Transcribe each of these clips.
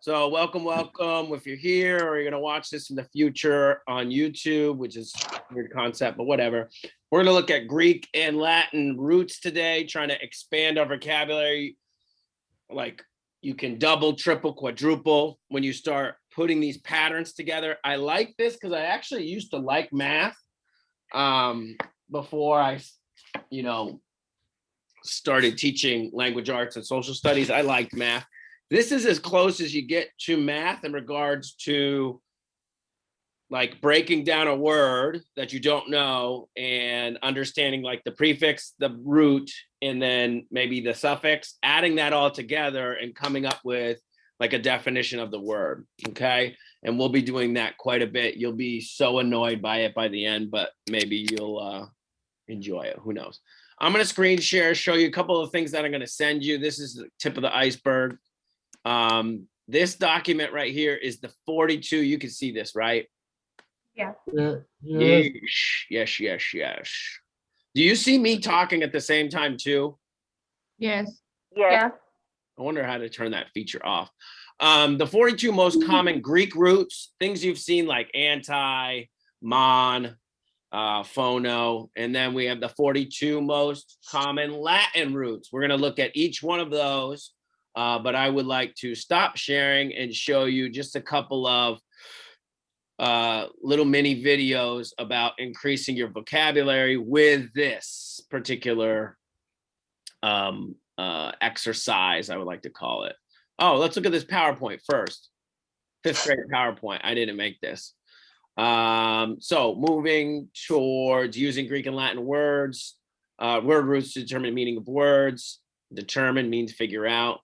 So welcome. If you're here or you're gonna watch this in the future on YouTube, which is a weird concept, but whatever. We're gonna look at Greek and Latin roots today, trying to expand our vocabulary. Like you can double, triple, quadruple when you start putting these patterns together. I like this because I actually used to like math before I, started teaching language arts and social studies. I liked math. This is as close as you get to math in regards to like breaking down a word that you don't know and understanding like the prefix, the root, and then maybe the suffix, adding that all together and coming up with like a definition of the word. Okay. And we'll be doing that quite a bit. You'll be so annoyed by it by the end, but maybe you'll enjoy it. Who knows? I'm going to screen share, show you a couple of things that I'm going to send you. This is the tip of the iceberg. This document right here is the 42. You can see this, right? Yeah. Yes. Do you see me talking at the same time too? Yes. Yeah. I wonder how to turn that feature off. The 42 most common Greek roots, things you've seen like anti, mon, phono, and then we have the 42 most common Latin roots. We're going to look at each one of those, but I would like to stop sharing and show you just a couple of little mini videos about increasing your vocabulary with this particular exercise, I would like to call it. Oh, let's look at this PowerPoint first. 5th grade PowerPoint. I didn't make this. So moving towards using Greek and Latin words, word roots to determine meaning of words. Determine means figure out.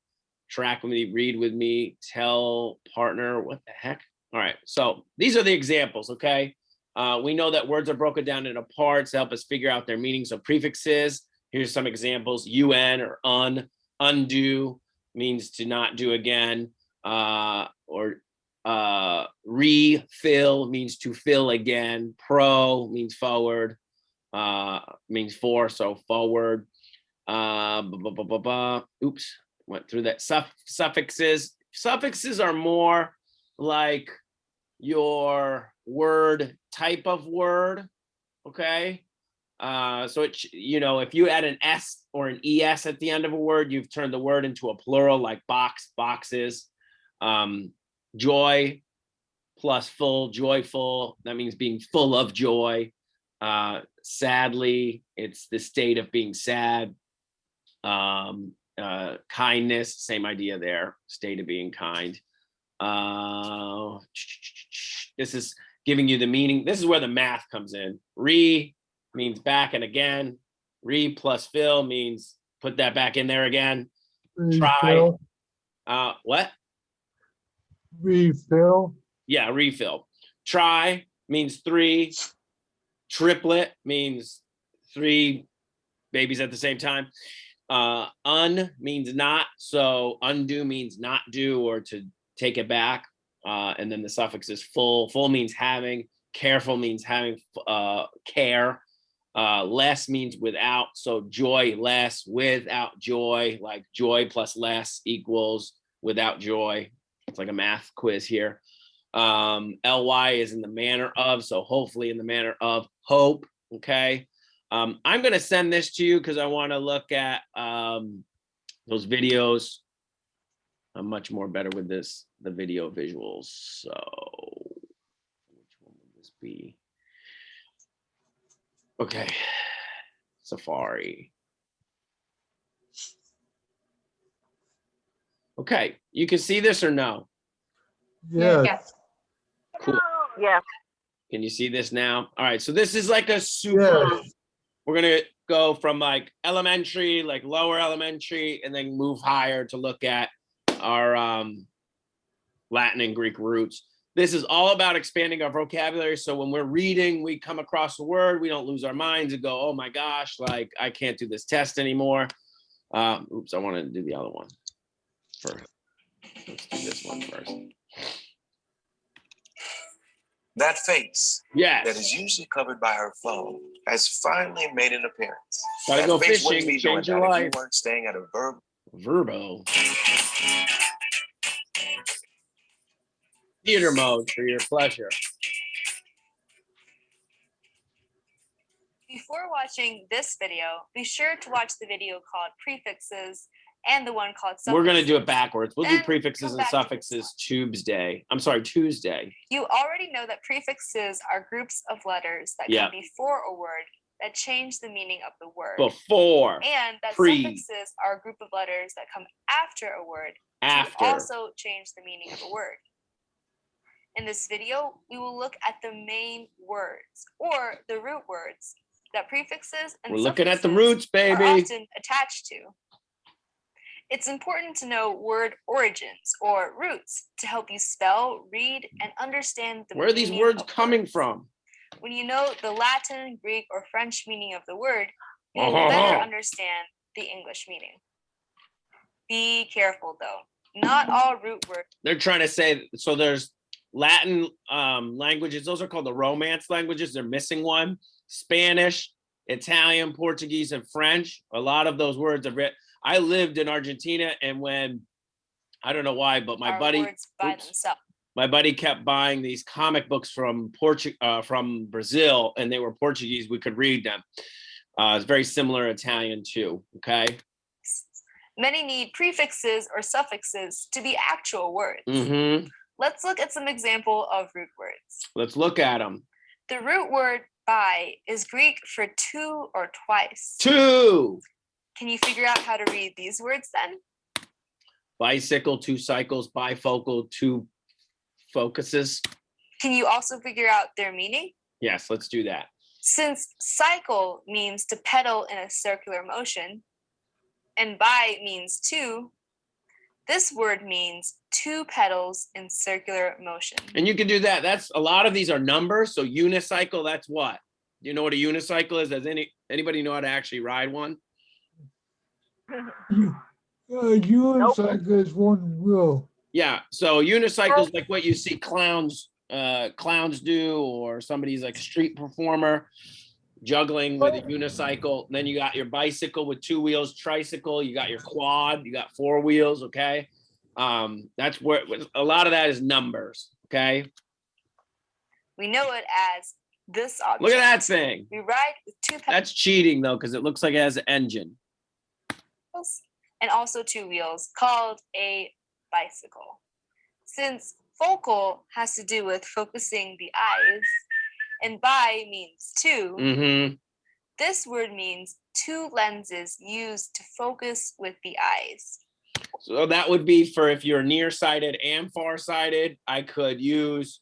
Track with me, read with me, tell partner, what the heck? All right, so these are the examples, okay? We know that words are broken down into parts to help us figure out their meaning. So prefixes, here's some examples. Un or undo means to not do again, or refill means to fill again. Pro means forward, means for, so forward. Oops, went through that. Suffixes. Suffixes are more like your word type of word, okay? So it, if you add an S or an ES at the end of a word, you've turned the word into a plural, like box, boxes. Joy plus full, joyful, that means being full of joy. Sadly, it's the state of being sad. Kindness, same idea there, state of being kind. This is giving you the meaning. This is where the math comes in. Re means back and again. Re plus fill means put that back in there again. Refill. Try. What? Refill. Yeah, refill. Try means 3. Triplet means 3 babies at the same time. Un means not, so undo means not do or to take it back. And then the suffix is full. Full means having. Careful means having care. Less means without, so joy less, without joy, like joy plus less equals without joy. It's like a math quiz here. Ly is in the manner of, so hopefully in the manner of hope, okay? I'm going to send this to you because I want to look at those videos. I'm much more better with this, the video visuals. So which one would this be? Okay, Safari. Okay, you can see this or no? Yes. Cool. Yeah. Can you see this now? All right, so this is like a super, Yes. we're gonna go from like elementary, like lower elementary, and then move higher to look at our Latin and Greek roots. This is all about expanding our vocabulary. So when we're reading, we come across a word, we don't lose our minds and go, oh my gosh, like I can't do this test anymore. Oops, I wanted to do the other one first. Let's do this one first. That face Yes. that is usually covered by her phone has finally made an appearance. Gotta That go face wouldn't fishing, be doing change your that if life. you weren't staying at a Verbo. theater mode for your pleasure. Before watching this video, be sure to watch the video called Prefixes and the one called Suffixes. We're going to do it backwards. We'll do Then prefixes come and back to this suffixes Tuesday. I'm sorry, Tuesday. You already know that prefixes are groups of letters that Yeah. come before a word that change the meaning of the word. Before, And that pre. suffixes are a group of letters that come after a word after. to also change the meaning of a word. In this video, we will look at the main words or the root words that prefixes and We're looking at the suffixes roots, baby. are often attached to. It's important to know word origins or roots to help you spell, read, and understand the Where are these meaning words of coming words. from? When you know the Latin, Greek, or French meaning of the word, you will Uh-huh. better understand the English meaning. Be careful though. Not all root words. They're trying to say, so there's Latin languages. Those are called the Romance languages. They're missing one. Spanish, Italian, Portuguese, and French. A lot of those words are written. I lived in Argentina, and when, I don't know why, but my are buddy, words by themselves. my buddy kept buying these comic books from Brazil, and they were Portuguese. We could read them. It's very similar Italian too. Okay. Many need prefixes or suffixes to be actual words. Mm-hmm. Let's look at some example of root words. Let's look at them. The root word by is Greek for two or twice. Two. Can you figure out how to read these words then? Bicycle, two cycles, bifocal, two focuses. Can you also figure out their meaning? Yes, let's do that. Since cycle means to pedal in a circular motion, and bi means two, this word means two pedals in circular motion. And you can do that. That's a lot of these are numbers. So unicycle, that's what? You know what a unicycle is? Does anybody know how to actually ride one? Unicycle is one wheel. Yeah. So unicycle is like what you see clowns do, or somebody's like a street performer juggling with a unicycle. Then you got your bicycle with two wheels, tricycle, you got your quad, you got four wheels. Okay. That's where a lot of that is numbers. Okay. We know it as this object. Look at that thing. We ride with two pedals That's cheating though, because it looks like it has an engine. and also two wheels, called a bicycle. Since focal has to do with focusing the eyes, and bi means two, Mm-hmm. this word means two lenses used to focus with the eyes. So that would be for if you're nearsighted and farsighted, I could use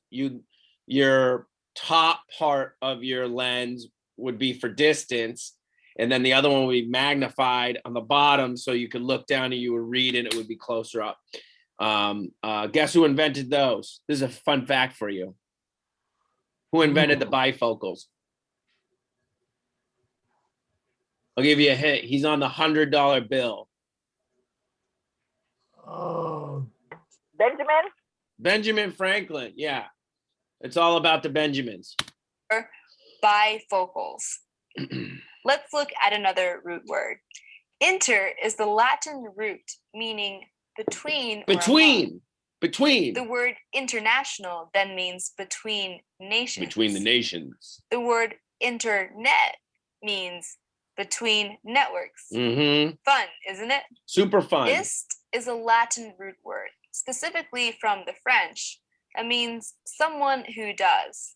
your top part of your lens would be for distance, and then the other one would be magnified on the bottom, so you could look down and you would read and it would be closer up. Guess who invented those? This is a fun fact for you. Who invented the bifocals? I'll give you a hint. He's on the $100 bill. Benjamin? Benjamin Franklin. Yeah. It's all about the Benjamins. Bifocals. Let's look at another root word. Inter is the Latin root meaning between. or among. Between. The word international then means between nations. Between the nations. The word internet means between networks. Mm-hmm. Fun, isn't it? Super fun. Ist is a Latin root word, specifically from the French, that means someone who does.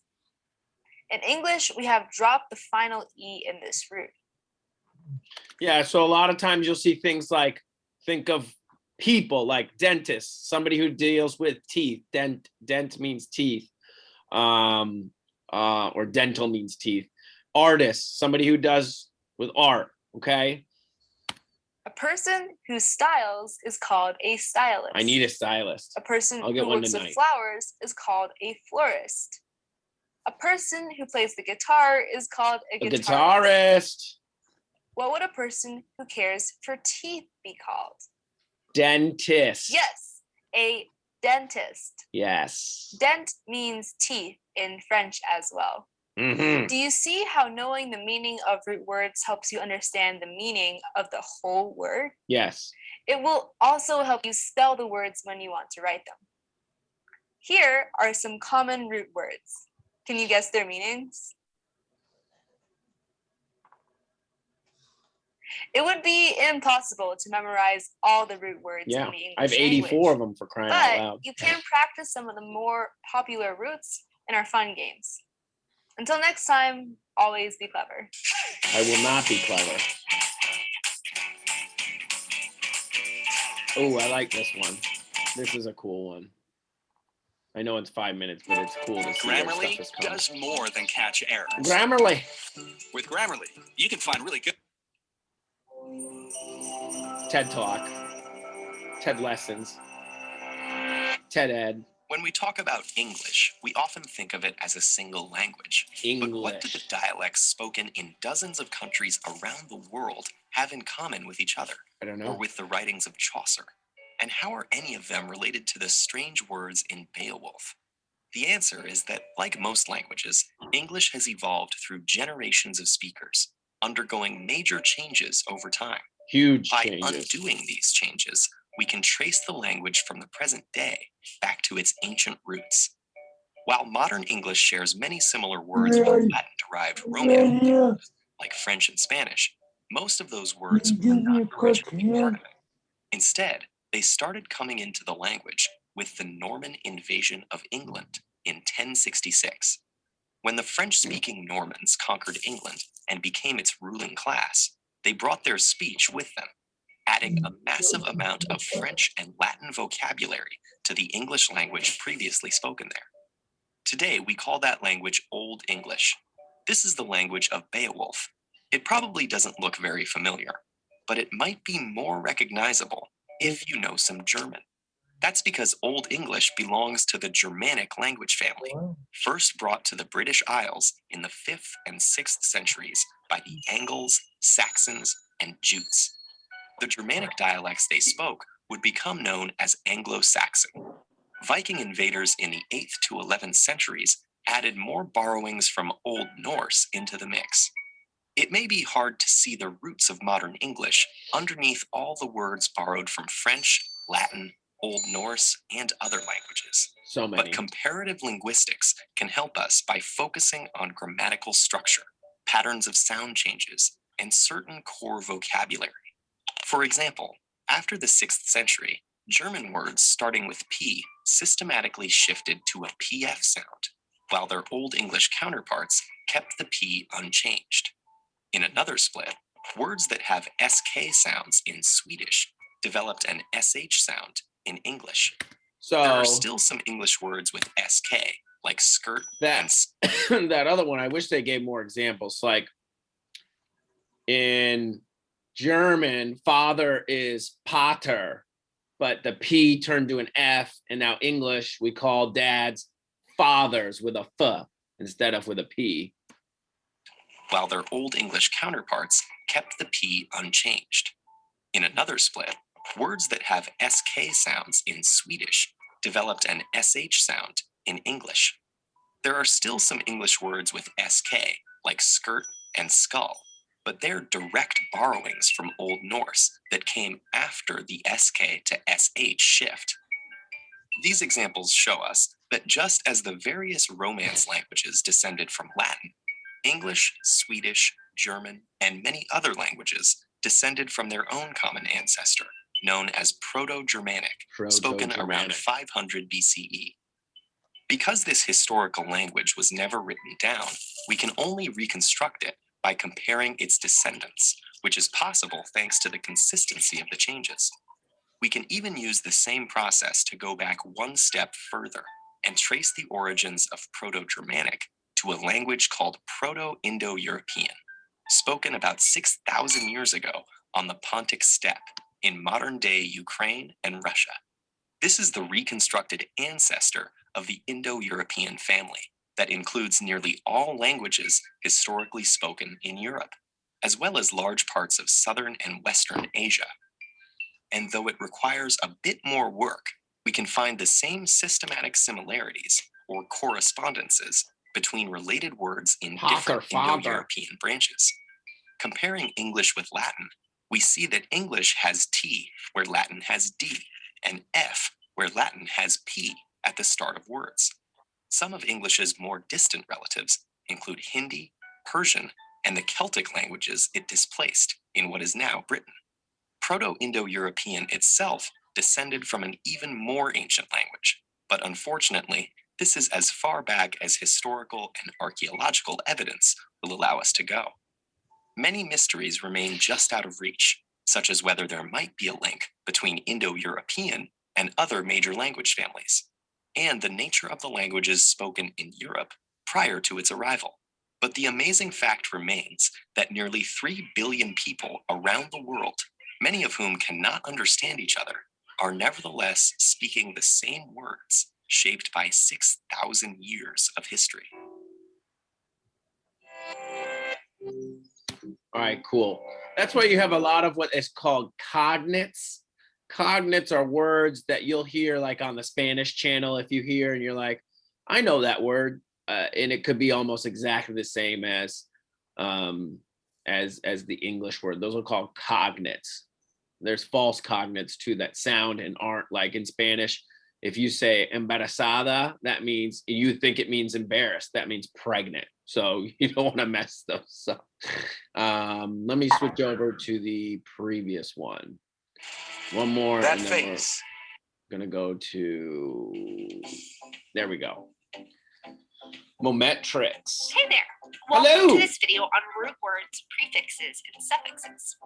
In English, we have dropped the final E in this root. Yeah, so a lot of times you'll see things like, think of people like dentists, somebody who deals with teeth. Dent means teeth, or dental means teeth. Artist, somebody who does with art, okay? A person who styles is called a stylist. I need a stylist. A person I'll get who one works tonight. with flowers is called a florist. A person who plays the guitar is called a A guitarist. guitarist. What would a person who cares for teeth be called? Dentist. Yes, a dentist. Yes. Dent means teeth in French as well. Mm-hmm. Do you see how knowing the meaning of root words helps you understand the meaning of the whole word? Yes. It will also help you spell the words when you want to write them. Here are some common root words. Can you guess their meanings? It would be impossible to memorize all the root words Yeah, in the English I have 84 of language, them for crying out but loud. you can practice some of the more popular roots in our fun games. Until next time, always be clever. I will not be clever. Oh, I like this one. This is a cool one. I know it's 5 minutes, but it's cool to see where Grammarly stuff is coming. does more than catch errors. Grammarly. With Grammarly, you can find really good. TED Talk. TED Lessons. TED Ed. When we talk about English, we often think of it as a single language. But what do the English. dialects spoken in dozens of countries around the world have in common with each other, I don't or know. with the writings of Chaucer? And how are any of them related to the strange words in Beowulf? The answer is that, like most languages, English has evolved through generations of speakers, undergoing major changes over time. Huge By changes. undoing these changes, we can trace the language from the present day back to its ancient roots. While modern English shares many similar words with Latin-derived Romance languages, like French and Spanish, most of those words were not originally part of it. Instead, they started coming into the language with the Norman invasion of England in 1066. When the French-speaking Normans conquered England and became its ruling class, they brought their speech with them, adding a massive amount of French and Latin vocabulary to the English language previously spoken there. Today, we call that language Old English. This is the language of Beowulf. It probably doesn't look very familiar, but it might be more recognizable if you know some German. That's because Old English belongs to the Germanic language family, first brought to the British Isles in the 5th and 6th centuries by the Angles, Saxons, and Jutes. The Germanic dialects they spoke would become known as Anglo-Saxon. Viking invaders in the 8th to 11th centuries added more borrowings from Old Norse into the mix. It may be hard to see the roots of modern English underneath all the words borrowed from French, Latin, Old Norse, and other languages. So many. But comparative linguistics can help us by focusing on grammatical structure, patterns of sound changes, and certain core vocabulary. For example, after the 6th century, German words starting with P systematically shifted to a PF sound, while their Old English counterparts kept the P unchanged. In another split, words that have SK sounds in Swedish developed an SH sound in English. There So are still some English words with SK, like skirt and that's that other one. I wish they gave more examples. Like in German, father is Pater, but the P turned to an F, and now English, we call dads fathers with a F instead of with a P. while their Old English counterparts kept the P unchanged. In another split, words that have SK sounds in Swedish developed an SH sound in English. There are still some English words with SK, like skirt and skull, but they're direct borrowings from Old Norse that came after the SK to SH shift. These examples show us that just as the various Romance languages descended from Latin, English, Swedish, German, and many other languages descended from their own common ancestor, known as Proto-Germanic, spoken around 500 BCE. Because this historical language was never written down, we can only reconstruct it by comparing its descendants, which is possible thanks to the consistency of the changes. We can even use the same process to go back one step further and trace the origins of Proto-Germanic to a language called Proto-Indo-European, spoken about 6,000 years ago on the Pontic steppe in modern-day Ukraine and Russia. This is the reconstructed ancestor of the Indo-European family that includes nearly all languages historically spoken in Europe, as well as large parts of southern and western Asia. And though it requires a bit more work, we can find the same systematic similarities or correspondences between related words in different Indo-European branches. Comparing English with Latin, we see that English has T where Latin has D, and F where Latin has P at the start of words. Some of English's more distant relatives include Hindi, Persian, and the Celtic languages it displaced in what is now Britain. Proto-Indo-European itself descended from an even more ancient language, but unfortunately, this is as far back as historical and archaeological evidence will allow us to go. Many mysteries remain just out of reach, such as whether there might be a link between Indo-European and other major language families, and the nature of the languages spoken in Europe prior to its arrival. But the amazing fact remains that nearly 3 billion people around the world, many of whom cannot understand each other, are nevertheless speaking the same words shaped by 6,000 years of history. All right, cool. That's why you have a lot of what is called cognates. Cognates are words that you'll hear like on the Spanish channel. If you hear and you're like, I know that word, and it could be almost exactly the same as the English word. Those are called cognates. There's false cognates too that sound and aren't, like in Spanish. If you say embarazada, that means you think it means embarrassed. That means pregnant. So you don't want to mess those up. Let me switch over to the previous one. One more. That and then face. we're gonna go to, there we go. Mometrics. Hey there. Welcome Hello. to this video on root words, prefixes, and suffixes.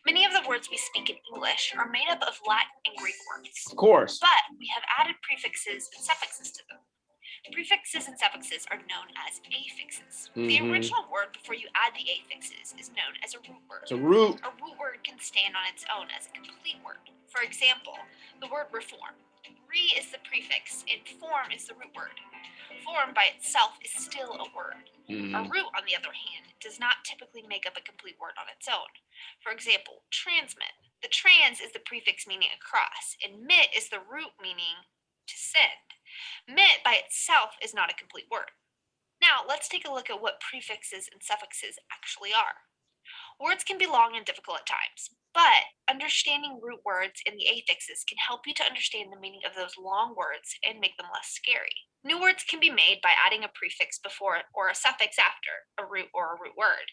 Many of the words we speak in English are made up of Latin and Greek words, Of course. but we have added prefixes and suffixes to them. Prefixes and suffixes are known as affixes. The Mhm. original word before you add the affixes is known as a root word. It's a root. A root word can stand on its own as a complete word. For example, the word reform. Re is the prefix and form is the root word. Form by itself is still a word. A Mhm. root, on the other hand, does not typically make up a complete word on its own. For example, transmit. The trans is the prefix meaning across, and mit is the root meaning to send. Mit by itself is not a complete word. Now, let's take a look at what prefixes and suffixes actually are. Words can be long and difficult at times, but understanding root words and the affixes can help you to understand the meaning of those long words and make them less scary. New words can be made by adding a prefix before it or a suffix after a root or a root word.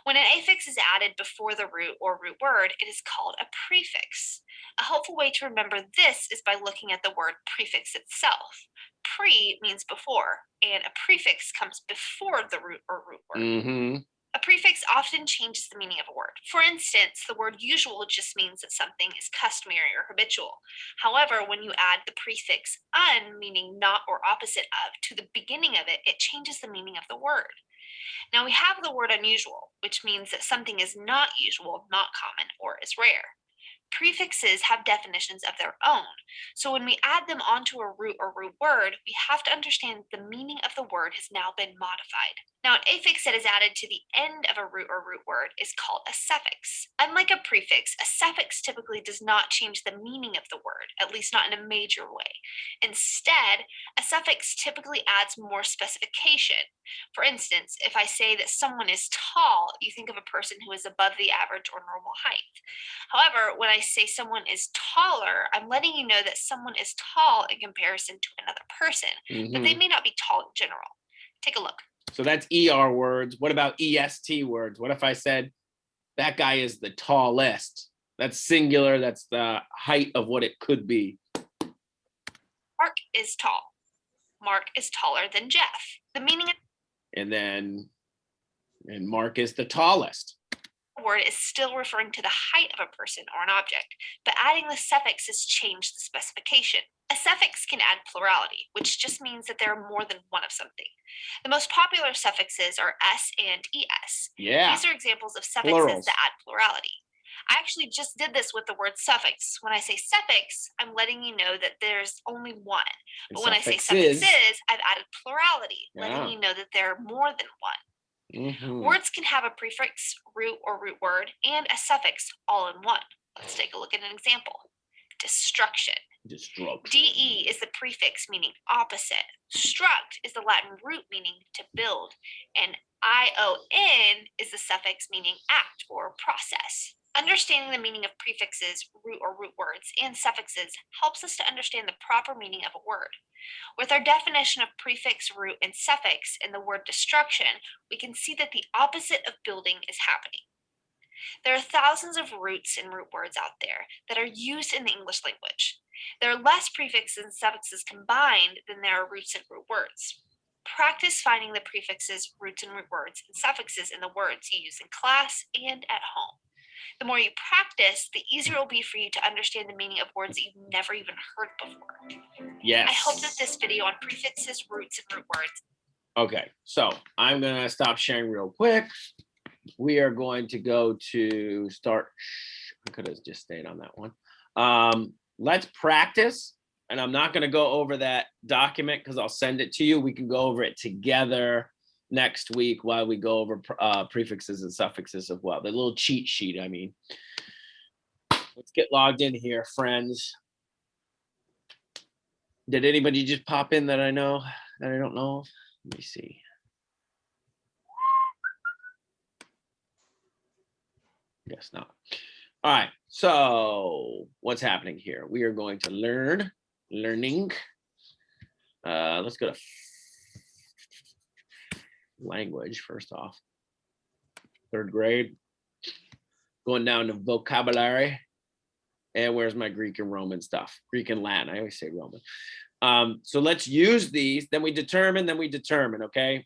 When an affix is added before the root or root word, it is called a prefix. A helpful way to remember this is by looking at the word prefix itself. Pre means before, and a prefix comes before the root or root word. Mhm. A prefix often changes the meaning of a word. For instance, the word usual just means that something is customary or habitual. However, when you add the prefix un, meaning not or opposite of, to the beginning of it, it changes the meaning of the word. Now we have the word unusual, which means that something is not usual, not common, or is rare. Prefixes have definitions of their own, so when we add them onto a root or root word, we have to understand that the meaning of the word has now been modified. Now, an affix that is added to the end of a root or root word is called a suffix. Unlike a prefix, a suffix typically does not change the meaning of the word, at least not in a major way. Instead, a suffix typically adds more specification. For instance, if I say that someone is tall, you think of a person who is above the average or normal height. However, when I say someone is taller, I'm letting you know that someone is tall in comparison to another person, but they Mhm. may not be tall in general. Take a look. So that's ER words. What about EST words? What if I said that guy is the tallest? That's singular. That's the height of what it could be. Mark is tall. Mark is taller than Jeff. The meaning of And Mark is the tallest. the word is still referring to the height of a person or an object, but adding the suffix has changed the specification. A suffix can add plurality, which just means that there are more than one of something. The most popular suffixes are s and es. Yeah. These are examples of suffixes Plurals. that add plurality. I actually just did this with the word suffix. When I say suffix, I'm letting you know that there's only one. And But when I say suffixes. suffixes, I've added plurality, Yeah. letting you know that there are more than one. Mhm. Words can have a prefix, root, or root word, and a suffix all in one. Let's take a look at an example. Destruction. Destruction. De is the prefix meaning opposite. Struct is the Latin root meaning to build. And ion is the suffix meaning act or process. Understanding the meaning of prefixes, root or root words, and suffixes helps us to understand the proper meaning of a word. With our definition of prefix, root, and suffix in the word destruction, we can see that the opposite of building is happening. There are thousands of roots and root words out there that are used in the English language. There are less prefixes and suffixes combined than there are roots and root words. Practice finding the prefixes, roots, and root words and suffixes in the words you use in class and at home. The more you practice, the easier it will be for you to understand the meaning of words that you've never even heard before. Yes. I hope that this video on prefixes, roots, and root words. Okay, so I'm gonna stop sharing real quick. We are going to go to start. I could have just stayed on that one. Let's practice. And I'm not going to go over that document because I'll send it to you. We can go over it together next week while we go over prefixes and suffixes as well. The little cheat sheet, I mean. Let's get logged in here, friends. Did anybody just pop in that I know, that I don't know of? Let me see. Guess not. All right, so what's happening here? We are going to learning. Let's go to language first off. 3rd grade. Going down to vocabulary. And where's my Greek and Roman stuff? Greek and Latin. I always say Roman. So let's use these. Then we determine. Okay.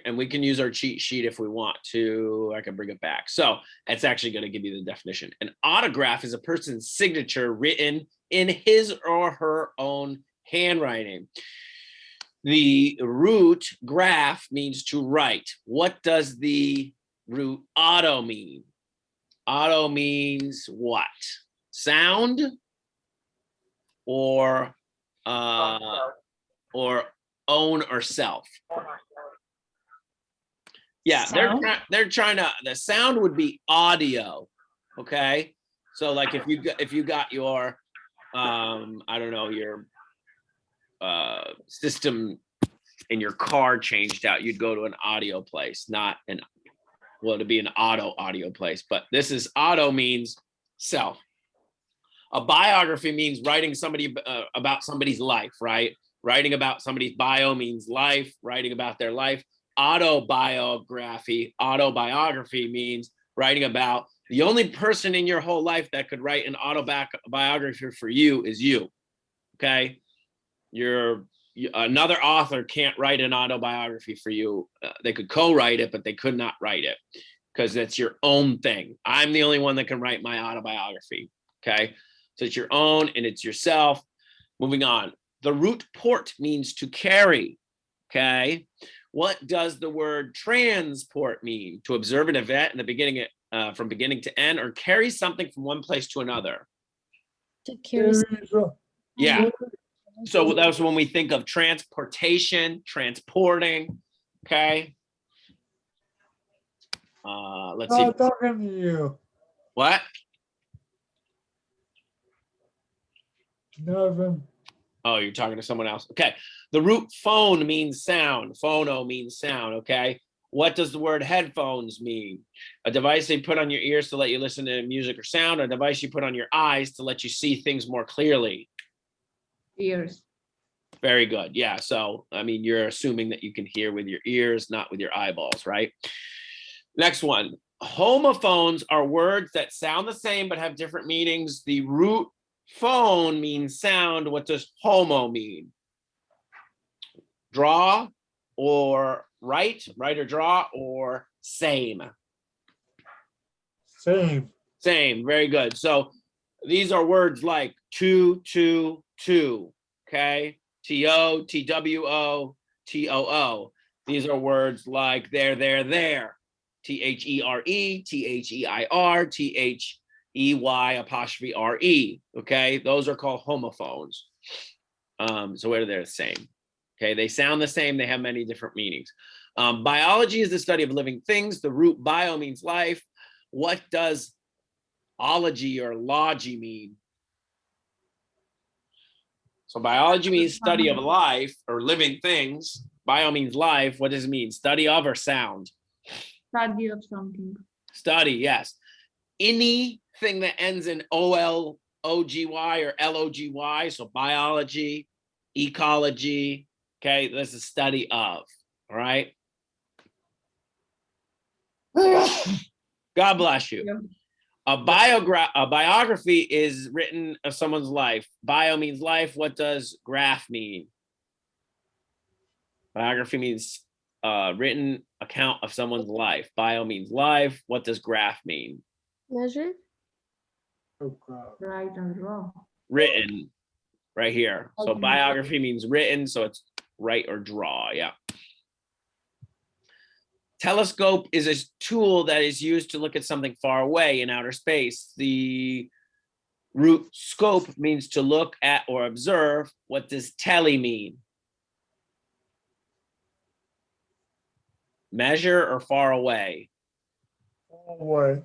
And we can use our cheat sheet if we want to. I can bring it back. So it's actually going to give you the definition. An autograph is a person's signature written in his or her own handwriting. The root graph means to write. What does the root auto mean? Auto means what? Sound or own or self? Yeah, they're trying to. The sound would be audio, okay. So like if you got your, I don't know, your system in your car changed out, you'd go to an audio place, not an, well, it'd be an audio place. But this is auto means self. A biography means writing somebody about somebody's life, right? Writing about somebody's bio means life. Writing about their life. Autobiography means writing about the only person in your whole life that could write an autobiography for you is you. Okay, another author can't write an autobiography for you. They could co-write it, but they could not write it because that's your own thing. I'm the only one that can write my autobiography. Okay, so it's your own and it's yourself. Moving on. The root port means to carry. Okay. What does the word transport mean? To observe an event in the beginning, from beginning to end, or carry something from one place to another. To carry. Yeah. So that's when we think of transportation, transporting. Okay. Let's see. I'm talking to you. What? Nothing. Oh, you're talking to someone else. Okay. The root phone means sound. Phono means sound. Okay. What does the word headphones mean? A device they put on your ears to let you listen to music or sound, or a device you put on your eyes to let you see things more clearly. Ears. Very good. Yeah. So, I mean, you're assuming that you can hear with your ears, not with your eyeballs, right? Next one. Homophones are words that sound the same but have different meanings. The root phone means sound. What does homo mean? Draw or write or draw, or same? Same. Same. Very good. So these are words like two, okay? T-O, T-W-O, T-O-O. These are words like there. T-H-E-R-E, T-H-E-I-R, T-H-E-Y apostrophe R-E, okay? Those are called homophones. So where they're the same. Okay, they sound the same. They have many different meanings. Biology is the study of living things. The root bio means life. What does ology or logy mean? So biology means study of life or living things. Bio means life. What does it mean? Study of or sound? Study of something. Study, yes. Anything that ends in OLOGY or LOGY, so biology, ecology, okay, that's a study of, all right? God bless you. A biography is written of someone's life. Bio means life. What does graph mean? Biography means written account of someone's life. Bio means life. What does graph mean? Measure. Oh, God. Right and draw. Written, right here. So Okay. biography means written, so it's write or draw, yeah. Telescope is a tool that is used to look at something far away in outer space. The root scope means to look at or observe. What does Telly mean? Measure or far away? Away.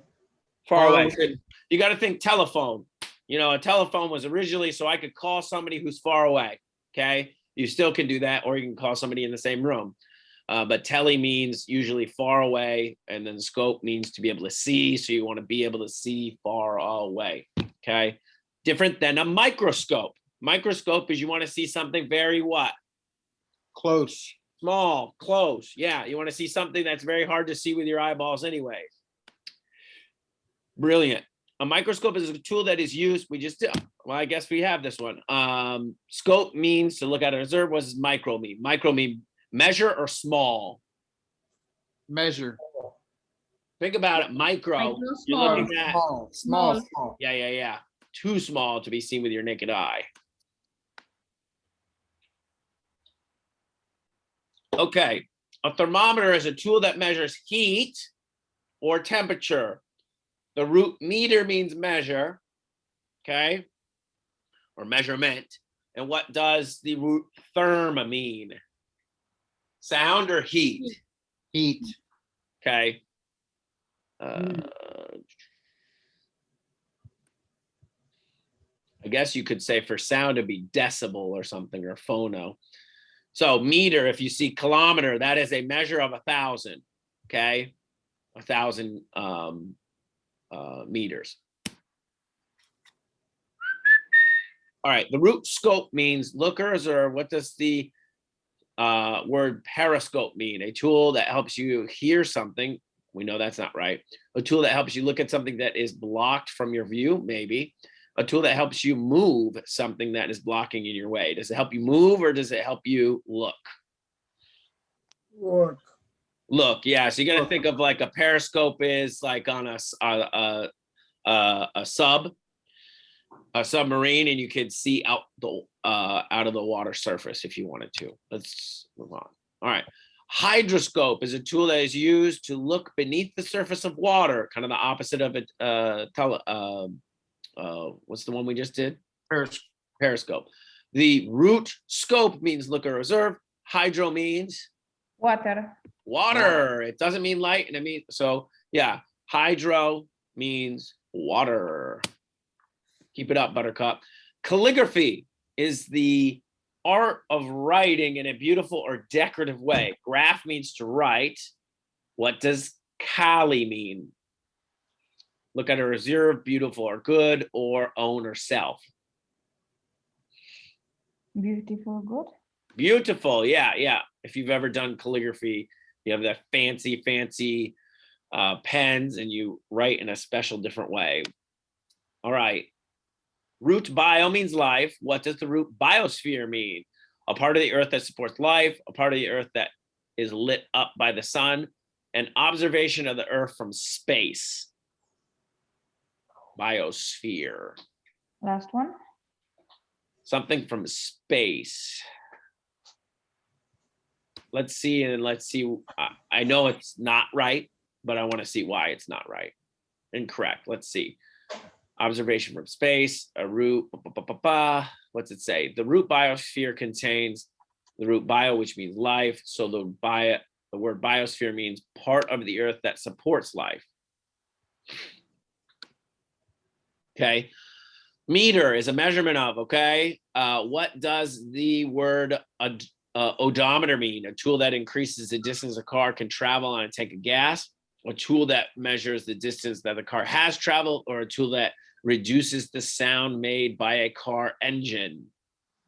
Far Far away. away. So you got to think telephone. You know, a telephone was originally so I could call somebody who's far away. Okay. You still can do that, or you can call somebody in the same room. But Telly means usually far away, and then scope means to be able to see. So you want to be able to see far away. Okay. Different than a microscope. Microscope is you want to see something very what? Close. Small, close. Yeah. You want to see something that's very hard to see with your eyeballs anyway. Brilliant. A microscope is a tool that is used. We just did. Well, I guess we have this one. Scope means to look at or observe. What does micro mean? Micro mean measure or small? Measure. Think about it. Micro. Micro, You're small. looking at. Small. Yeah. Too small to be seen with your naked eye. Okay. A thermometer is a tool that measures heat or temperature. The root meter means measure, okay, or measurement. And what does the root therm mean? Sound or heat? Heat. Okay. I guess you could say for sound it'd be decibel or something, or phono. So meter, if you see kilometer, that is a measure of 1,000. Okay, 1,000 meters. All right, the root scope means lookers, or what does the word periscope mean? A tool that helps you hear something. We know that's not right. A tool that helps you look at something that is blocked from your view, maybe. A tool that helps you move something that is blocking in your way. Does it help you move, or does it help you look? Look. Look, yeah. So you got to think of like a periscope is like on a submarine, and you could see out of the water surface if you wanted to. Let's move on. All right. Hydroscope is a tool that is used to look beneath the surface of water, kind of the opposite of it. What's the one we just did? Periscope. The root scope means look or observe. Hydro means Water. water. It doesn't mean light, and it means so. Yeah, hydro means water. Keep it up, Buttercup. Calligraphy is the art of writing in a beautiful or decorative way. Graph means to write. What does Cali mean? Look at or reserve, beautiful or good, or own or self. Beautiful, good. Beautiful, yeah. If you've ever done calligraphy, you have that fancy pens, and you write in a special different way. All right. Root bio means life. What does the root biosphere mean? A part of the earth that supports life, a part of the earth that is lit up by the sun, an observation of the earth from space. Biosphere. Last one. Something from space. Let's see, and let's see. I know it's not right, but I want to see why it's not right. Incorrect. Let's see. Observation from space, a root. What's it say? The root biosphere contains the root bio, which means life. So the word biosphere means part of the earth that supports life. Okay. Meter is a measurement of, okay? What does the word odometer mean? A tool that increases the distance a car can travel on a tank of gas. a tool that measures the distance that the car has traveled, or a tool that reduces the sound made by a car engine.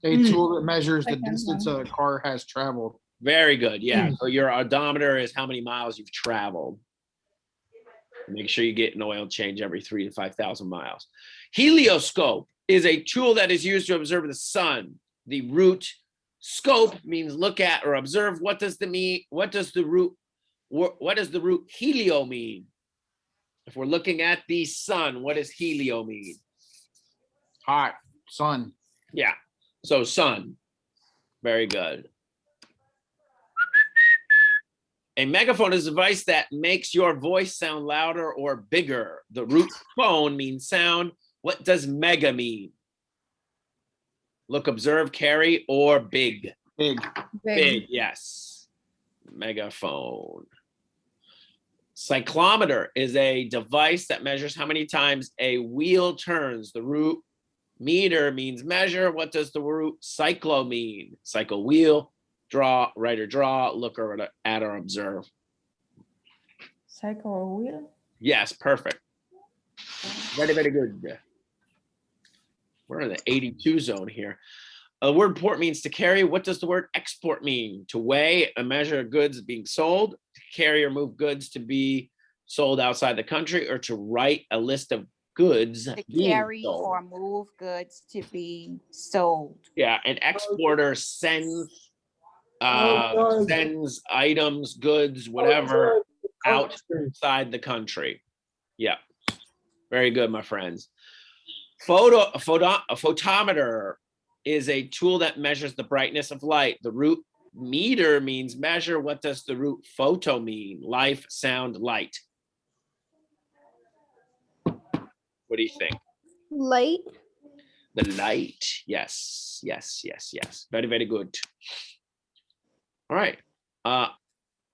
A tool that measures the Second distance one. a car has traveled. Very good. Yeah. So your odometer is how many miles you've traveled. Make sure you get an oil change every 3,000 to 5,000 miles. Helioscope is a tool that is used to observe the sun. The root scope means look at or observe. What does the root helio mean? If we're looking at the sun, what does helio mean? Hot. Sun. Yeah. So sun. Very good. A megaphone is a device that makes your voice sound louder or bigger. The root phone means sound. What does mega mean? Look, observe, carry, or big? Big. Big, yes. Megaphone. Cyclometer is a device that measures how many times a wheel turns. The root meter means measure. What does the root cyclo mean? Cycle, wheel, draw, write or draw, look or at or observe. Cycle or wheel? Yes, perfect. Very, very good. We're in the 82 zone here. The word port means to carry. What does the word export mean? To weigh a measure of goods being sold, to carry or move goods to be sold outside the country, or to write a list of goods To being carry sold. or move goods to be sold. Yeah, an exporter sends God. sends items, goods, whatever, outside the country. Yeah, very good, my friends. A photometer is a tool that measures the brightness of light. The root meter means measure. What does the root photo mean? Life, sound, light. What do you think? Light. The light. Yes, yes, yes, yes. Very, very good. All right.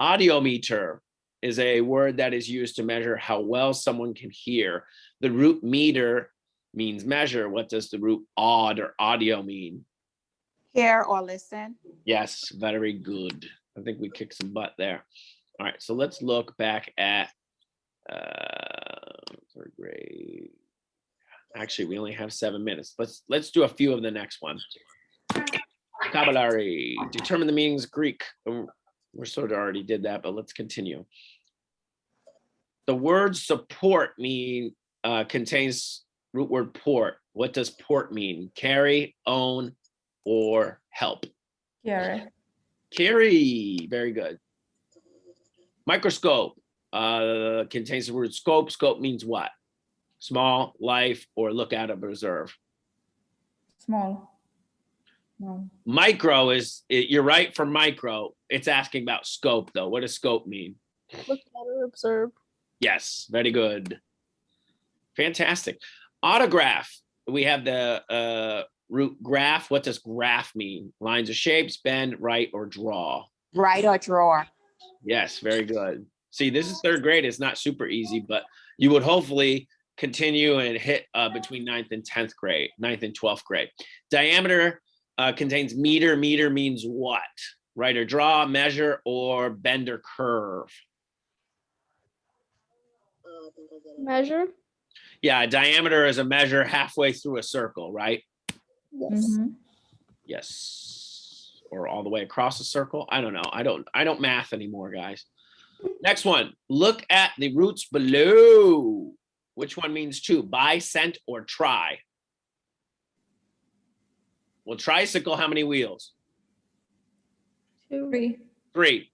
Audiometer is a word that is used to measure how well someone can hear. The root meter means measure. What does the root aud or audio mean? Hear or listen. Yes, very good. I think we kicked some butt there. All right, so let's look back at third grade. Actually, we only have 7 minutes. Let's do a few of the next one. Vocabulary. Determine the meanings of Greek. We're sort of already did that, but let's continue. The word support contains root word port. What does port mean? Carry, own, or help? Carry. Carry. Very good. Microscope contains the word scope. Scope means what? Small, life, or look at, observe. Small. No. Micro you're right for micro. It's asking about scope though. What does scope mean? Look at or observe. Yes, very good. Fantastic. Autograph. We have the root graph. What does graph mean? Lines or shapes, bend, write, or draw. Write or draw. Yes, very good. See, this is third grade. It's not super easy, but you would hopefully continue and hit between 9th and 10th grade, 9th and 12th grade. Diameter contains meter. Meter means what? Write or draw, measure, or bend or curve. Measure. Yeah, diameter is a measure halfway through a circle, right? Yes. Mhm. Yes. Or all the way across a circle. I don't know. I don't math anymore, guys. Next one. Look at the roots below. Which one means to? Buy, cent, or try? Well, tricycle, how many wheels? 2. 3. 3.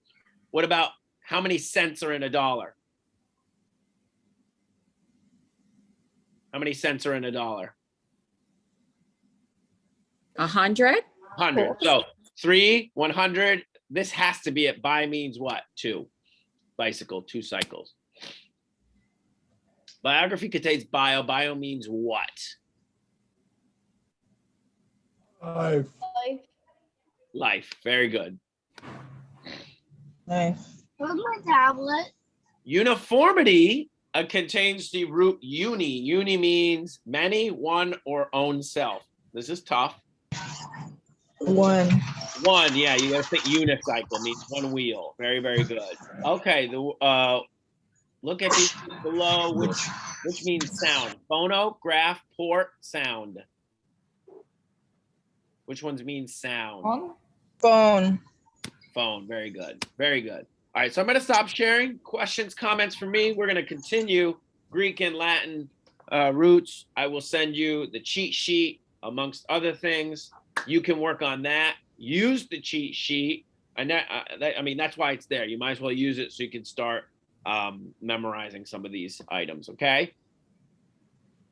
What about how many cents are in a dollar? How many cents are in a dollar? 100. 100. So 3, 100. This has to be it. Buy means what? 2. Bicycle, 2 cycles. Biography contains bio. Bio means what? Life. Life. Life. Very good. Nice. Where's my tablet? Uniformity contains the root uni. Uni means many, one, or own self. This is tough. 1. 1, yeah, you gotta think unicycle means one wheel. Very, very good. Okay, Look at these below, which means sound. Phono, graph, port, sound. Which ones mean sound? On. Phone. Phone. Very good. Very good. All right, so I'm going to stop sharing. Questions, comments for me. We're going to continue Greek and Latin roots. I will send you the cheat sheet amongst other things. You can work on that. Use the cheat sheet. And I mean, that's why it's there. You might as well use it so you can start memorizing some of these items. Okay.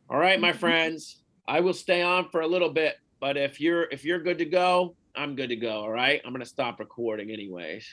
All right, my friends. I will stay on for a little bit, but if you're good to go, I'm good to go. All right. I'm going to stop recording anyways.